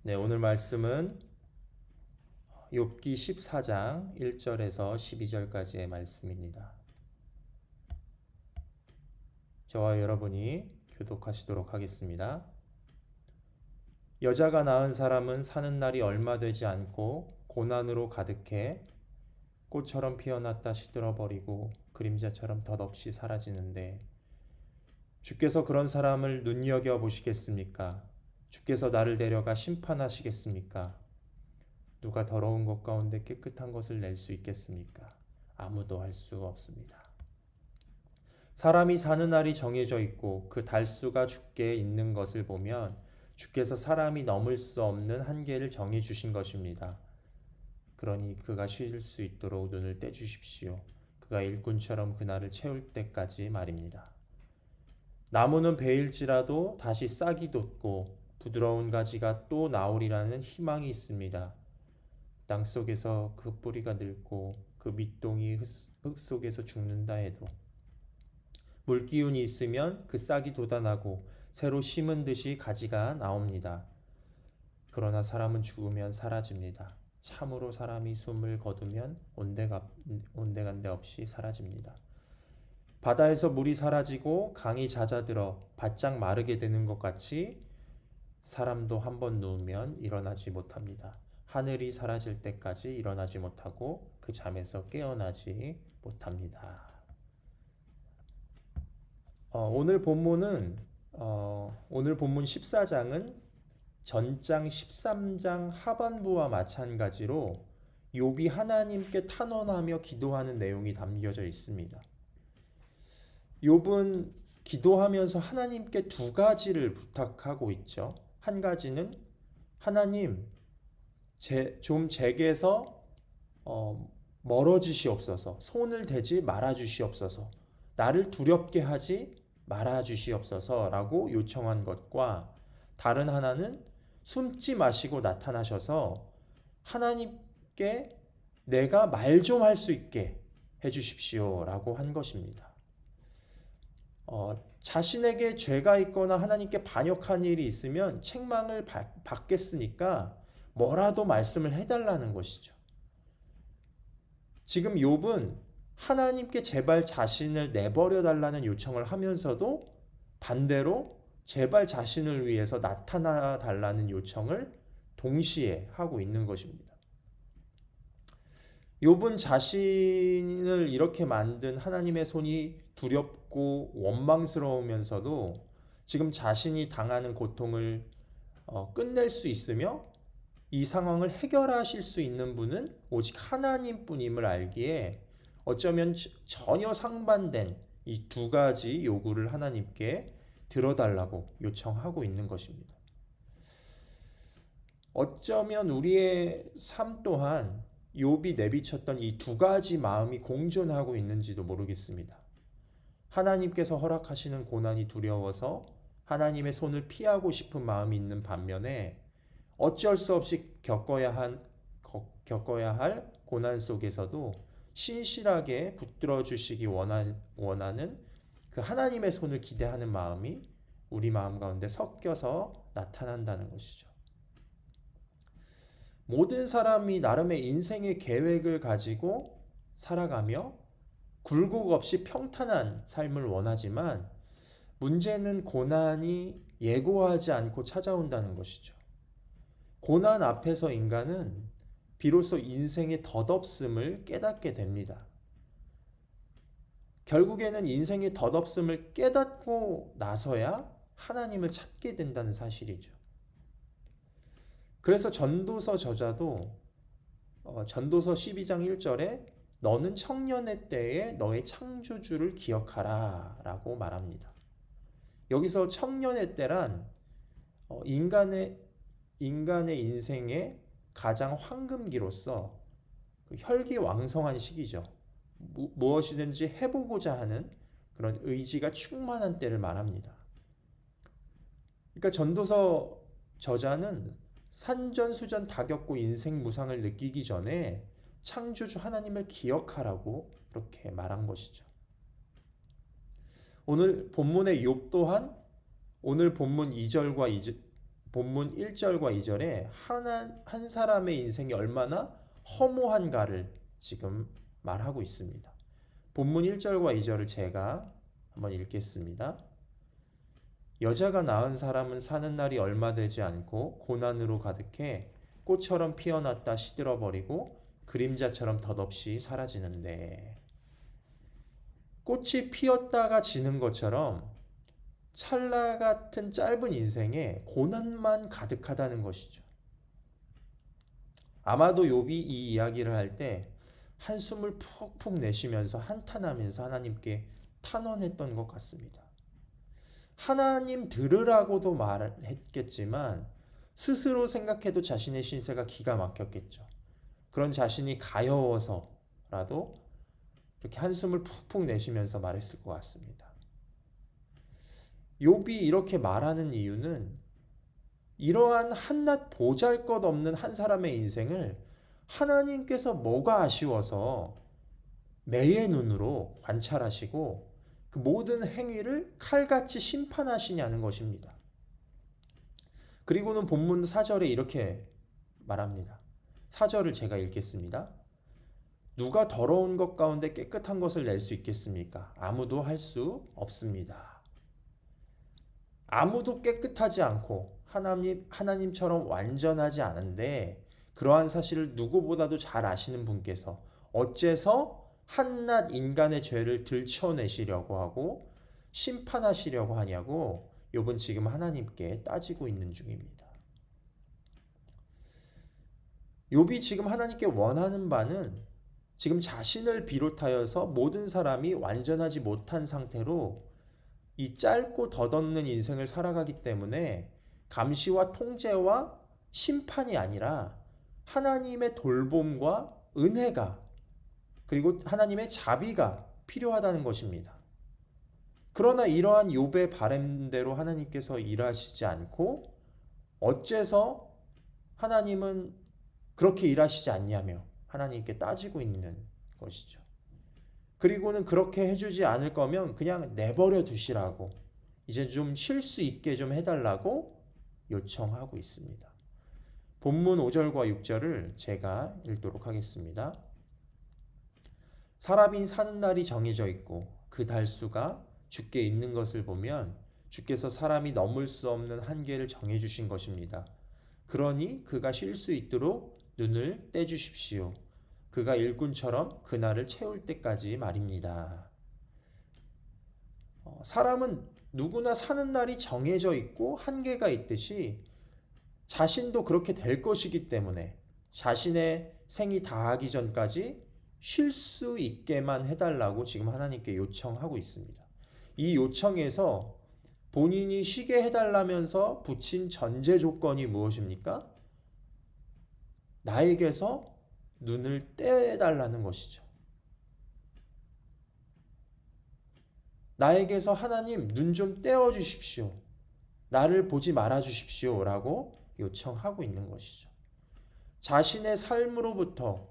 네, 오늘 말씀은 욥기 14장 1절에서 12절까지의 말씀입니다. 저와 여러분이 교독하시도록 하겠습니다. 여자가 낳은 사람은 사는 날이 얼마 되지 않고 고난으로 가득해 꽃처럼 피어났다 시들어버리고 그림자처럼 덧없이 사라지는데 주께서 그런 사람을 눈여겨 보시겠습니까? 주께서 나를 데려가 심판하시겠습니까? 누가 더러운 것 가운데 깨끗한 것을 낼 수 있겠습니까? 아무도 할 수 없습니다. 사람이 사는 날이 정해져 있고 그 달수가 주께 있는 것을 보면 주께서 사람이 넘을 수 없는 한계를 정해 주신 것입니다. 그러니 그가 쉴 수 있도록 눈을 떼 주십시오. 그가 일꾼처럼 그날을 채울 때까지 말입니다. 나무는 베일지라도 다시 싹이 돋고 부드러운 가지가 또 나오리라는 희망이 있습니다. 땅 속에서 그 뿌리가 늙고 그 밑동이 흙 속에서 죽는다 해도 물기운이 있으면 그 싹이 돋아나고 새로 심은 듯이 가지가 나옵니다. 그러나 사람은 죽으면 사라집니다. 참으로 사람이 숨을 거두면 온데간데 없이 사라집니다. 바다에서 물이 사라지고 강이 잦아들어 바짝 마르게 되는 것 같이 사람도 한번 누우면 일어나지 못합니다. 하늘이 사라질 때까지 일어나지 못하고 그 잠에서 깨어나지 못합니다. 오늘 본문 14장은 전장 13장 하반부와 마찬가지로 욥이 하나님께 탄원하며 기도하는 내용이 담겨져 있습니다. 욥은 기도하면서 하나님께 두 가지를 부탁하고 있죠. 한 가지는 하나님, 좀 제게서 멀어지시옵소서, 손을 대지 말아주시옵소서, 나를 두렵게 하지 말아주시옵소서라고 요청한 것과 다른 하나는 숨지 마시고 나타나셔서 하나님께 내가 말 좀 할 수 있게 해주십시오라고 한 것입니다. 자신에게 죄가 있거나 하나님께 반역한 일이 있으면 책망을 받겠으니까 뭐라도 말씀을 해달라는 것이죠. 지금 욥은 하나님께 제발 자신을 내버려 달라는 요청을 하면서도 반대로 제발 자신을 위해서 나타나 달라는 요청을 동시에 하고 있는 것입니다. 욥은 자신을 이렇게 만든 하나님의 손이 두렵고 원망스러우면서도 지금 자신이 당하는 고통을 끝낼 수 있으며 이 상황을 해결하실 수 있는 분은 오직 하나님뿐임을 알기에 어쩌면 전혀 상반된 이 두 가지 요구를 하나님께 들어달라고 요청하고 있는 것입니다. 어쩌면 우리의 삶 또한 욥이 내비쳤던 이 두 가지 마음이 공존하고 있는지도 모르겠습니다. 하나님께서 허락하시는 고난이 두려워서 하나님의 손을 피하고 싶은 마음이 있는 반면에 어쩔 수 없이 겪어야 할 고난 속에서도 신실하게 붙들어 주시기 원하는 그 하나님의 손을 기대하는 마음이 우리 마음 가운데 섞여서 나타난다는 것이죠. 모든 사람이 나름의 인생의 계획을 가지고 살아가며 굴곡 없이 평탄한 삶을 원하지만 문제는 고난이 예고하지 않고 찾아온다는 것이죠. 고난 앞에서 인간은 비로소 인생의 덧없음을 깨닫게 됩니다. 결국에는 인생의 덧없음을 깨닫고 나서야 하나님을 찾게 된다는 사실이죠. 그래서 전도서 저자도 전도서 12장 1절에 너는 청년의 때에 너의 창조주를 기억하라 라고 말합니다. 여기서 청년의 때란 인간의 인생의 가장 황금기로서 그 혈기왕성한 시기죠. 무엇이든지 해보고자 하는 그런 의지가 충만한 때를 말합니다. 그러니까 전도서 저자는 산전수전 다 겪고 인생 무상을 느끼기 전에 창조주 하나님을 기억하라고 그렇게 말한 것이죠. 오늘 본문의 욥 또한 오늘 본문 2절과 본문 1절과 2절에 한 사람의 인생이 얼마나 허무한가를 지금 말하고 있습니다. 본문 1절과 2절을 제가 한번 읽겠습니다. 여자가 낳은 사람은 사는 날이 얼마 되지 않고 고난으로 가득해 꽃처럼 피어났다 시들어버리고 그림자처럼 덧없이 사라지는데, 꽃이 피었다가 지는 것처럼 찰나 같은 짧은 인생에 고난만 가득하다는 것이죠. 아마도 욥이 이 이야기를 할 때 한숨을 푹푹 내쉬면서 한탄하면서 하나님께 탄원했던 것 같습니다. 하나님 들으라고도 말했겠지만 스스로 생각해도 자신의 신세가 기가 막혔겠죠. 그런 자신이 가여워서라도 이렇게 한숨을 푹푹 내쉬면서 말했을 것 같습니다. 욥이 이렇게 말하는 이유는 이러한 한낱 보잘것없는 한 사람의 인생을 하나님께서 뭐가 아쉬워서 매의 눈으로 관찰하시고 그 모든 행위를 칼같이 심판하시냐는 것입니다. 그리고는 본문 4절에 이렇게 말합니다. 4절을 제가 읽겠습니다. 누가 더러운 것 가운데 깨끗한 것을 낼 수 있겠습니까? 아무도 할 수 없습니다. 아무도 깨끗하지 않고 하나님처럼 완전하지 않은데 그러한 사실을 누구보다도 잘 아시는 분께서 어째서 한낱 인간의 죄를 들춰내시려고 하고 심판하시려고 하냐고 욥은 지금 하나님께 따지고 있는 중입니다. 욥이 지금 하나님께 원하는 바는 지금 자신을 비롯하여서 모든 사람이 완전하지 못한 상태로 이 짧고 덧없는 인생을 살아가기 때문에 감시와 통제와 심판이 아니라 하나님의 돌봄과 은혜가 그리고 하나님의 자비가 필요하다는 것입니다. 그러나 이러한 욥의 바람대로 하나님께서 일하시지 않고 어째서 하나님은 그렇게 일하시지 않냐며 하나님께 따지고 있는 것이죠. 그리고는 그렇게 해주지 않을 거면 그냥 내버려 두시라고, 이제 좀 쉴 수 있게 좀 해달라고 요청하고 있습니다. 본문 5절과 6절을 제가 읽도록 하겠습니다. 사람이 사는 날이 정해져 있고 그 달수가 주께 있는 것을 보면 주께서 사람이 넘을 수 없는 한계를 정해주신 것입니다. 그러니 그가 쉴 수 있도록 눈을 떼주십시오. 그가 일꾼처럼 그날을 채울 때까지 말입니다. 사람은 누구나 사는 날이 정해져 있고 한계가 있듯이 자신도 그렇게 될 것이기 때문에 자신의 생이 다하기 전까지 쉴 수 있게만 해달라고 지금 하나님께 요청하고 있습니다. 이 요청에서 본인이 쉬게 해달라면서 붙인 전제 조건이 무엇입니까? 나에게서 눈을 떼달라는 것이죠. 나에게서 하나님 눈 좀 떼어 주십시오. 나를 보지 말아 주십시오. 라고 요청하고 있는 것이죠. 자신의 삶으로부터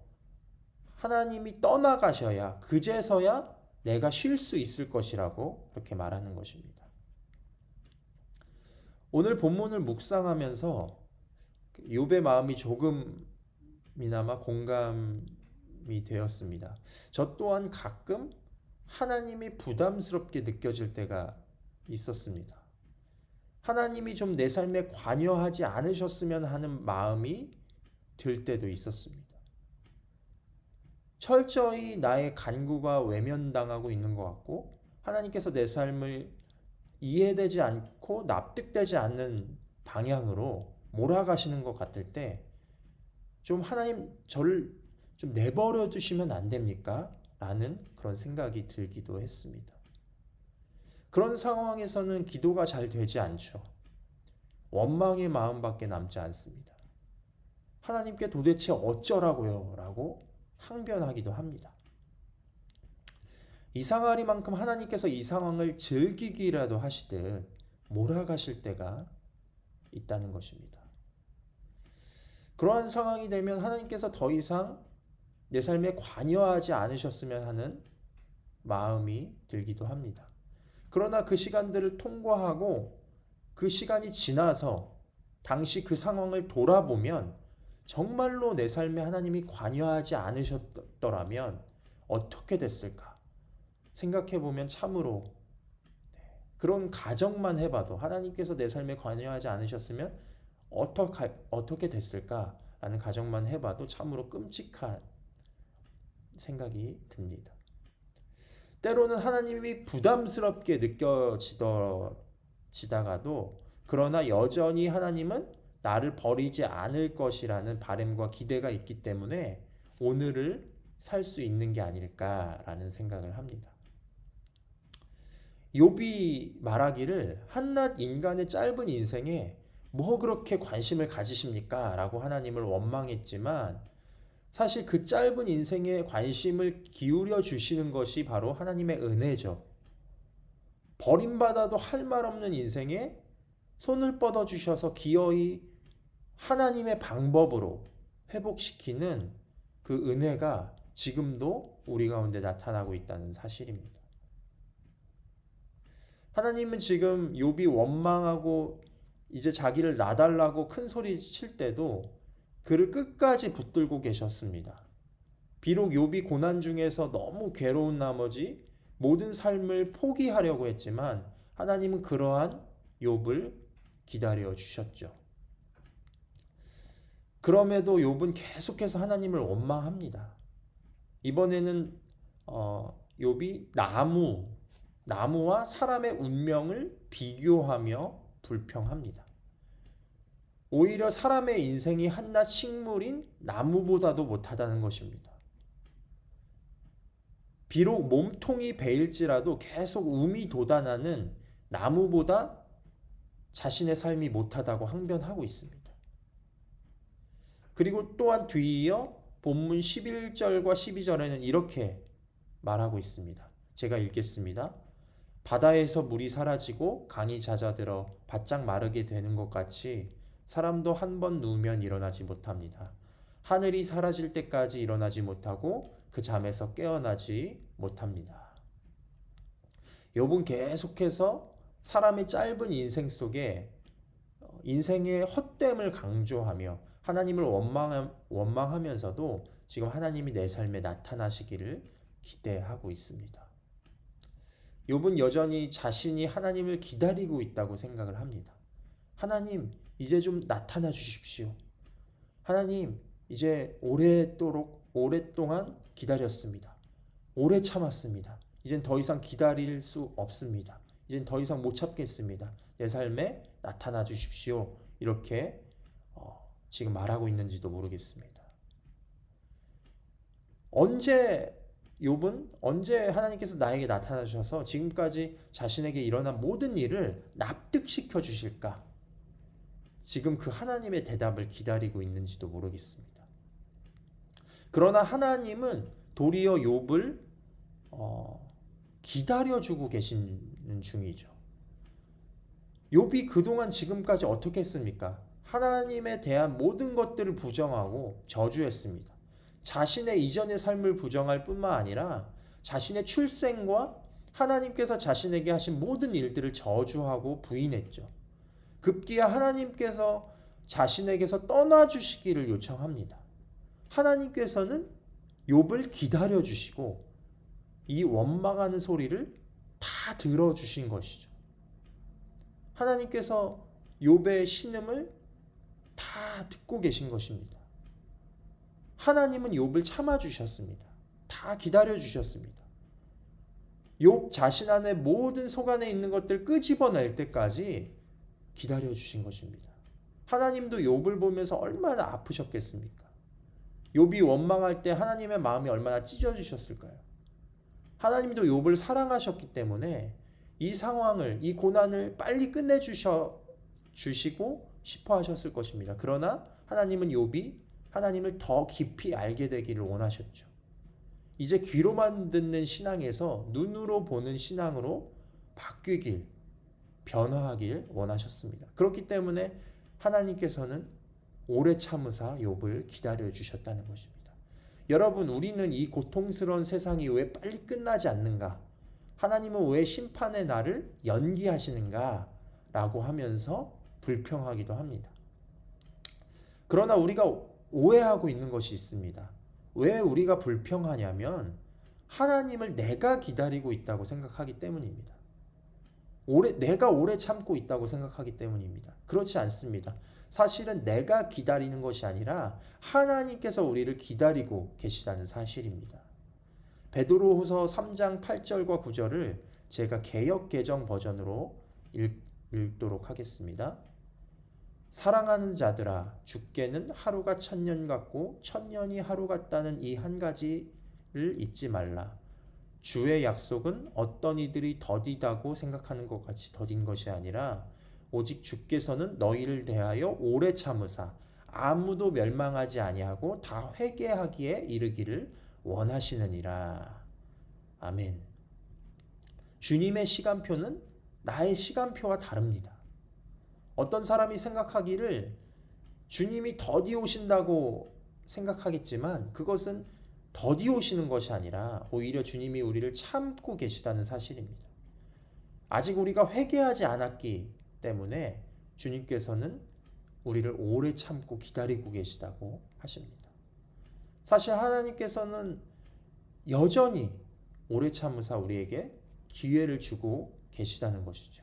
하나님이 떠나가셔야 그제서야 내가 쉴 수 있을 것이라고 그렇게 말하는 것입니다. 오늘 본문을 묵상하면서 욥의 마음이 조금이나마 공감이 되었습니다. 저 또한 가끔 하나님이 부담스럽게 느껴질 때가 있었습니다. 하나님이 좀 내 삶에 관여하지 않으셨으면 하는 마음이 들 때도 있었습니다. 철저히 나의 간구가 외면당하고 있는 것 같고 하나님께서 내 삶을 이해되지 않고 납득되지 않는 방향으로 몰아가시는 것 같을 때 좀 하나님 저를 좀 내버려 두시면 안 됩니까? 라는 그런 생각이 들기도 했습니다. 그런 상황에서는 기도가 잘 되지 않죠. 원망의 마음밖에 남지 않습니다. 하나님께 도대체 어쩌라고요? 라고 항변하기도 합니다. 이상하리만큼 하나님께서 이 상황을 즐기기라도 하시듯 몰아가실 때가 있다는 것입니다. 그러한 상황이 되면 하나님께서 더 이상 내 삶에 관여하지 않으셨으면 하는 마음이 들기도 합니다. 그러나 그 시간들을 통과하고 그 시간이 지나서 당시 그 상황을 돌아보면 정말로 내 삶에 하나님이 관여하지 않으셨더라면 어떻게 됐을까 생각해 보면 참으로 그런 가정만 해봐도 하나님께서 내 삶에 관여하지 않으셨으면 어떻게 됐을까라는 가정만 해봐도 참으로 끔찍한 생각이 듭니다. 때로는 하나님이 부담스럽게 느껴지다가도 그러나 여전히 하나님은 나를 버리지 않을 것이라는 바람과 기대가 있기 때문에 오늘을 살 수 있는 게 아닐까라는 생각을 합니다. 욥이 말하기를 한낱 인간의 짧은 인생에 뭐 그렇게 관심을 가지십니까? 라고 하나님을 원망했지만 사실 그 짧은 인생에 관심을 기울여 주시는 것이 바로 하나님의 은혜죠. 버림받아도 할 말 없는 인생에 손을 뻗어 주셔서 기어이 하나님의 방법으로 회복시키는 그 은혜가 지금도 우리 가운데 나타나고 있다는 사실입니다. 하나님은 지금 욥이 원망하고 이제 자기를 놔달라고 큰 소리 칠 때도 그를 끝까지 붙들고 계셨습니다. 비록 욥이 고난 중에서 너무 괴로운 나머지 모든 삶을 포기하려고 했지만 하나님은 그러한 욥을 기다려 주셨죠. 그럼에도 욥은 계속해서 하나님을 원망합니다. 이번에는 욥이 나무와 사람의 운명을 비교하며 불평합니다. 오히려 사람의 인생이 한낱 식물인 나무보다도 못하다는 것입니다. 비록 몸통이 베일지라도 계속 um이 돋아나는 나무보다 자신의 삶이 못하다고 항변하고 있습니다. 그리고 또한 뒤이어 본문 11절과 12절에는 이렇게 말하고 있습니다. 제가 읽겠습니다. 바다에서 물이 사라지고 강이 잦아들어 바짝 마르게 되는 것 같이 사람도 한 번 누우면 일어나지 못합니다. 하늘이 사라질 때까지 일어나지 못하고 그 잠에서 깨어나지 못합니다. 욥은 계속해서 사람의 짧은 인생 속에 인생의 헛됨을 강조하며 하나님을 원망하면서도 지금 하나님이 내 삶에 나타나시기를 기대하고 있습니다. 욥은 여전히 자신이 하나님을 기다리고 있다고 생각을 합니다. 하나님, 이제 좀 나타나 주십시오. 하나님, 이제 오랫동안 기다렸습니다. 오래 참았습니다. 이젠 더 이상 기다릴 수 없습니다. 이젠 더 이상 못 참겠습니다. 내 삶에 나타나 주십시오. 이렇게 지금 말하고 있는지도 모르겠습니다. 욥은 언제 하나님께서 나에게 나타나셔서 지금까지 자신에게 일어난 모든 일을 납득시켜 주실까? 지금 그 하나님의 대답을 기다리고 있는지도 모르겠습니다. 그러나 하나님은 도리어 욥을 기다려주고 계시는 중이죠. 욥이 그동안 지금까지 어떻게 했습니까? 하나님에 대한 모든 것들을 부정하고 저주했습니다. 자신의 이전의 삶을 부정할 뿐만 아니라 자신의 출생과 하나님께서 자신에게 하신 모든 일들을 저주하고 부인했죠. 급기야 하나님께서 자신에게서 떠나주시기를 요청합니다. 하나님께서는 욥을 기다려주시고 이 원망하는 소리를 다 들어주신 것이죠. 하나님께서 욥의 신음을 다 듣고 계신 것입니다. 하나님은 욥을 참아주셨습니다. 다 기다려주셨습니다. 욥 자신 안에 모든 속 안에 있는 것들 끄집어낼 때까지 기다려주신 것입니다. 하나님도 욥을 보면서 얼마나 아프셨겠습니까? 욥이 원망할 때 하나님의 마음이 얼마나 찢어지셨을까요? 하나님도 욥을 사랑하셨기 때문에 이 상황을, 이 고난을 빨리 끝내주시고 싶어 하셨을 것입니다. 그러나 하나님은 욥이 하나님을 더 깊이 알게 되기를 원하셨죠. 이제 귀로만 듣는 신앙에서 눈으로 보는 신앙으로 바뀌길, 변화하길 원하셨습니다. 그렇기 때문에 하나님께서는 오래 참으사 욥을 기다려 주셨다는 것입니다. 여러분, 우리는 이 고통스러운 세상이 왜 빨리 끝나지 않는가? 하나님은 왜 심판의 날을 연기하시는가? 라고 하면서 불평하기도 합니다. 그러나 우리가 오해하고 있는 것이 있습니다. 왜 우리가 불평하냐면 하나님을 내가 기다리고 있다고 생각하기 때문입니다. 내가 오래 참고 있다고 생각하기 때문입니다. 그렇지 않습니다. 사실은 내가 기다리는 것이 아니라 하나님께서 우리를 기다리고 계시다는 사실입니다. 베드로후서 3장 8절과 9절을 제가 개역 개정 버전으로 읽도록 하겠습니다. 사랑하는 자들아, 주께는 하루가 1000년 같고 1000년이 하루 같다는 이 한 가지를 잊지 말라. 주의 약속은 어떤 이들이 더디다고 생각하는 것 같이 더딘 것이 아니라 오직 주께서는 너희를 대하여 오래 참으사 아무도 멸망하지 아니하고 다 회개하기에 이르기를 원하시느니라. 아멘. 주님의 시간표는 나의 시간표와 다릅니다. 어떤 사람이 생각하기를 주님이 더디 오신다고 생각하겠지만 그것은 더디 오시는 것이 아니라 오히려 주님이 우리를 참고 계시다는 사실입니다. 아직 우리가 회개하지 않았기 때문에 주님께서는 우리를 오래 참고 기다리고 계시다고 하십니다. 사실 하나님께서는 여전히 오래 참으사 우리에게 기회를 주고 계시다는 것이죠.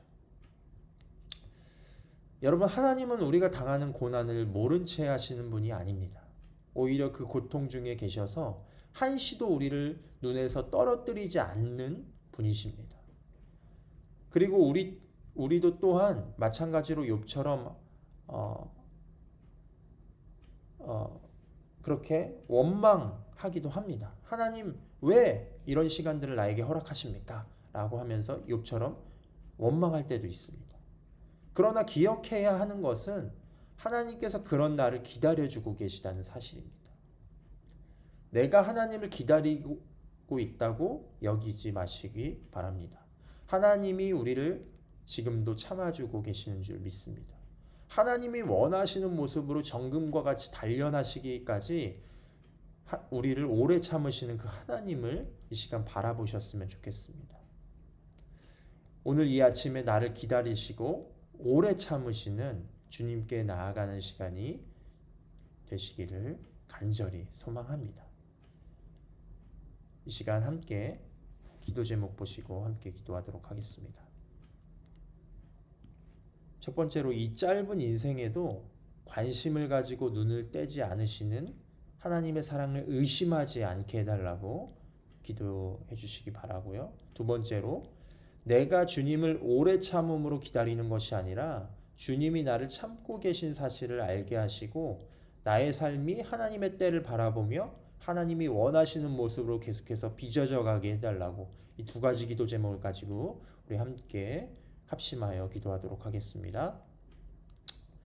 여러분, 하나님은 우리가 당하는 고난을 모른 채 하시는 분이 아닙니다. 오히려 그 고통 중에 계셔서 한시도 우리를 눈에서 떨어뜨리지 않는 분이십니다. 그리고 우리도 또한 마찬가지로 욥처럼 그렇게 원망하기도 합니다. 하나님 왜 이런 시간들을 나에게 허락하십니까? 라고 하면서 욥처럼 원망할 때도 있습니다. 그러나 기억해야 하는 것은 하나님께서 그런 나를 기다려주고 계시다는 사실입니다. 내가 하나님을 기다리고 있다고 여기지 마시기 바랍니다. 하나님이 우리를 지금도 참아주고 계시는 줄 믿습니다. 하나님이 원하시는 모습으로 정금과 같이 단련하시기까지 우리를 오래 참으시는 그 하나님을 이 시간 바라보셨으면 좋겠습니다. 오늘 이 아침에 나를 기다리시고 오래 참으시는 주님께 나아가는 시간이 되시기를 간절히 소망합니다. 이 시간 함께 기도 제목 보시고 함께 기도하도록 하겠습니다. 첫 번째로 이 짧은 인생에도 관심을 가지고 눈을 떼지 않으시는 하나님의 사랑을 의심하지 않게 해달라고 기도해 주시기 바라고요. 두 번째로 내가 주님을 오래 참음으로 기다리는 것이 아니라 주님이 나를 참고 계신 사실을 알게 하시고 나의 삶이 하나님의 때를 바라보며 하나님이 원하시는 모습으로 계속해서 빚어져 가게 해달라고 이 두 가지 기도 제목을 가지고 우리 함께 합심하여 기도하도록 하겠습니다.